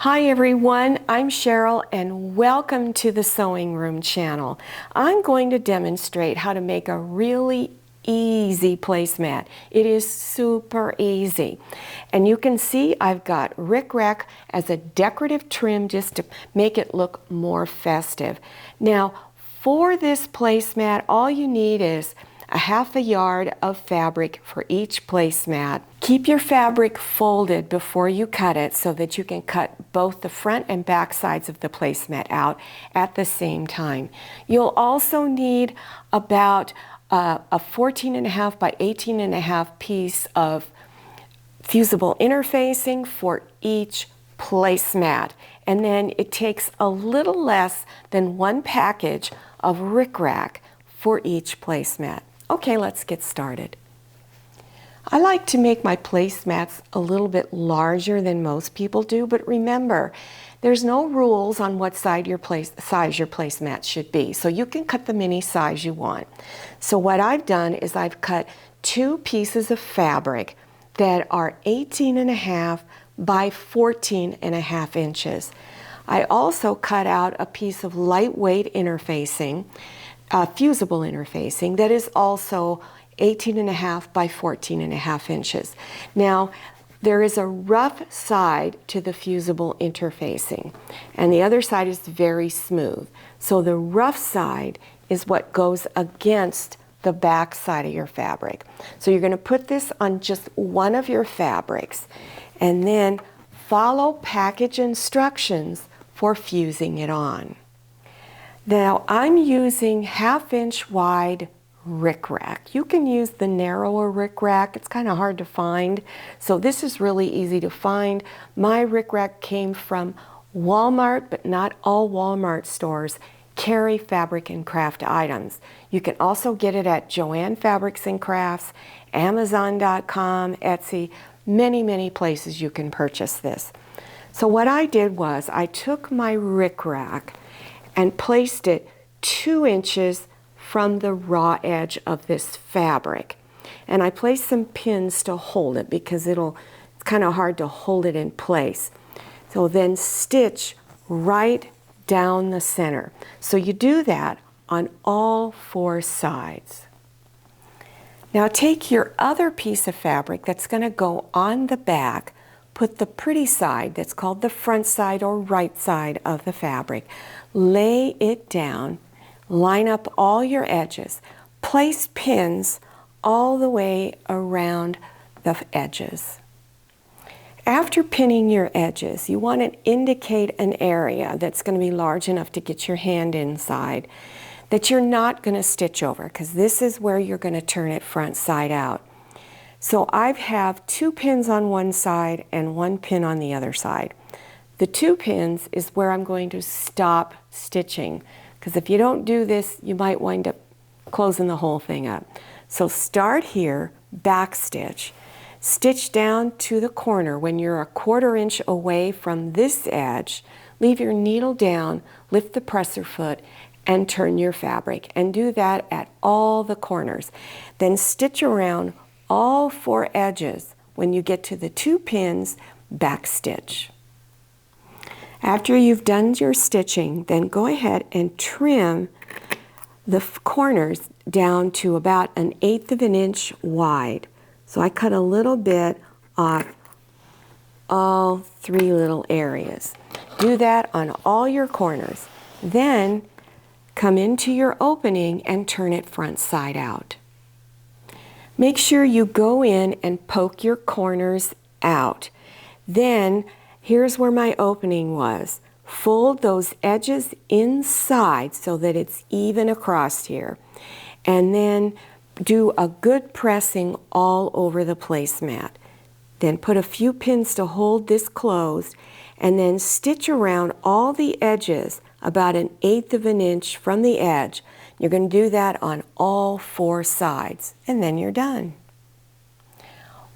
Hi everyone, I'm Cheryl and welcome to the Sewing Room channel. I'm going to demonstrate how to make a really easy placemat. It is super easy. And you can see I've got rickrack as a decorative trim just to make it look more festive. Now for this placemat, all you need is a half a yard of fabric for each placemat. Keep your fabric folded before you cut it so that you can cut both the front and back sides of the placemat out at the same time. You'll also need about a 14.5 by 18.5 piece of fusible interfacing for each placemat. And then it takes a little less than one package of rickrack for each placemat. Okay, let's get started. I like to make my placemats a little bit larger than most people do, but remember, there's no rules on what size your placemat should be, so you can cut them any size you want. So what I've done is I've cut two pieces of fabric that are 18.5 by 14.5 inches. I also cut out a piece of lightweight interfacing, fusible interfacing that is also 18.5 by 14.5 inches. Now, there is a rough side to the fusible interfacing, and the other side is very smooth. So the rough side is what goes against the back side of your fabric. So you're going to put this on just one of your fabrics, and then follow package instructions for fusing it on. Now I'm using 1/2 inch wide rickrack. You can use the narrower rickrack. It's kind of hard to find, so this is really easy to find. My rickrack came from Walmart, but not all Walmart stores carry fabric and craft items. You can also get it at Joann Fabrics and Crafts, Amazon.com, Etsy, many places you can purchase this. So what I did was I took my rickrack and placed it 2 inches from the raw edge of this fabric. And I placed some pins to hold it because it's kind of hard to hold it in place. So then stitch right down the center. So you do that on all 4 sides. Now take your other piece of fabric that's going to go on the back, put the pretty side, that's called the front side or right side of the fabric, lay it down, line up all your edges, place pins all the way around the edges. After pinning your edges, you want to indicate an area that's going to be large enough to get your hand inside that you're not going to stitch over, because this is where you're going to turn it front side out. So I have 2 pins on one side and 1 pin on the other side. The 2 pins is where I'm going to stop stitching, because if you don't do this, you might wind up closing the whole thing up. So start here, back stitch, stitch down to the corner. When you're 1/4 inch away from this edge, leave your needle down, lift the presser foot, and turn your fabric. And do that at all the corners. Then stitch around all 4 edges. When you get to the 2 pins, back stitch. After you've done your stitching, then go ahead and trim the corners down to about 1/8 of an inch wide. So I cut a little bit off all 3 little areas. Do that on all your corners. Then come into your opening and turn it front side out. Make sure you go in and poke your corners out. Then here's where my opening was. Fold those edges inside so that it's even across here. And then do a good pressing all over the placemat. Then put a few pins to hold this closed, and then stitch around all the edges about 1/8 of an inch from the edge. You're going to do that on all 4 sides, and then you're done.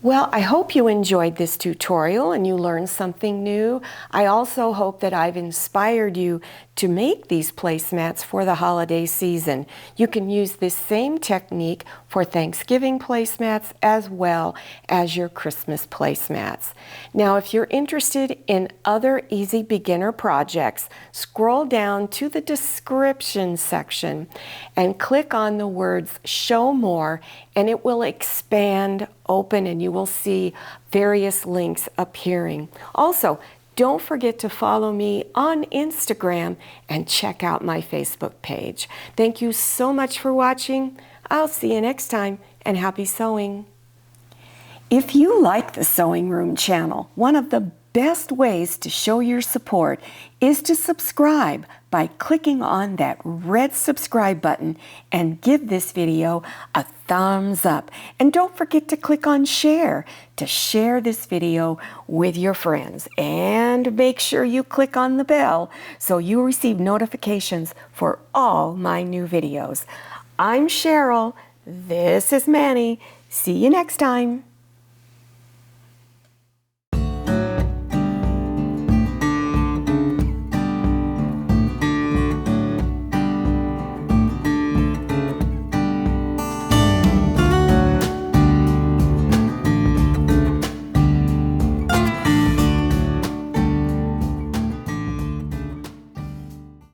Well, I hope you enjoyed this tutorial and you learned something new. I also hope that I've inspired you to make these placemats for the holiday season. You can use this same technique for Thanksgiving placemats as well as your Christmas placemats. Now, if you're interested in other easy beginner projects, scroll down to the description section and click on the words Show More, and it will expand open and you will see various links appearing. Also, don't forget to follow me on Instagram and check out my Facebook page. Thank you so much for watching. I'll see you next time, and happy sewing. If you like the Sewing Room channel, one of the best ways to show your support is to subscribe by clicking on that red subscribe button and give this video a thumbs up. And don't forget to click on share to share this video with your friends. And make sure you click on the bell so you receive notifications for all my new videos. I'm Cheryl. This is Manny. See you next time.